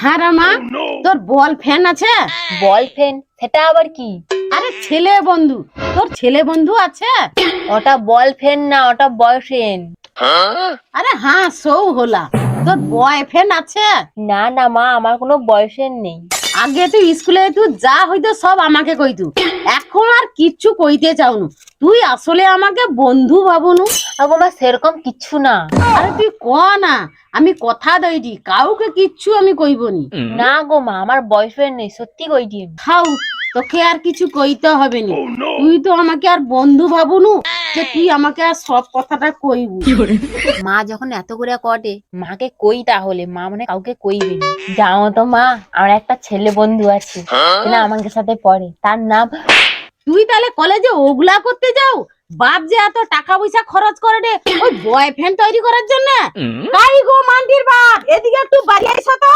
হ্যাঁ রে মা, তোর বল ফ্যান আছে? বয়ফ্রেন্ড সেটা আবার কি? আরে ছেলে বন্ধু, তোর ছেলে বন্ধু আছে? ওটা বয়ফ্রেন্ড না, ওটা বয়ফ্রেন্ড। আরে হ্যাঁ, সৌ হলা, তোর বয়ফ্রেন্ড আছে? না না মা, আমার কোনো বয়ফ্রেন্ড নেই। আগে তুই স্কুলে তুই যা হইতো সব আমাকে কইতু, এখন আর কিচ্ছু কইতে চাউনু। তুই আসলে আমাকে বন্ধু ভাবুনু। আগো মা, সেরকম কিচ্ছু না। আরে তুই ক না, আমি কথা দইছি কাউকে কিচ্ছু আমি কইবনি। না গো মা, আমার বয়ফ্রেন্ড নেই, সত্যি কইছি আমি। খাও, তোকে আর কিছু কইতে হবে না। তুই তো আমাকে আর বন্ধু ভাবুনু যে তুই আমাকে আর সব কথাটা কইবু। মা যখন এত করে কটে, মাকে কই তাহলে, মা মানে কাউকে কইবে না। জানো তো মা, আমার একটা ছেলে বন্ধু আছে, না আমাদের সাথে পড়ে, তার নাম। তুই তাহলে কলেজে ওগুলা করতে যাও? বাপ যে এত টাকা পয়সা খরচ করে রে ওই বয়ফ্রেন্ড তৈরি করার জন্য। কাই গো মান্ডির বাপ, এদিকে একটু বাড়ি আইসো তো।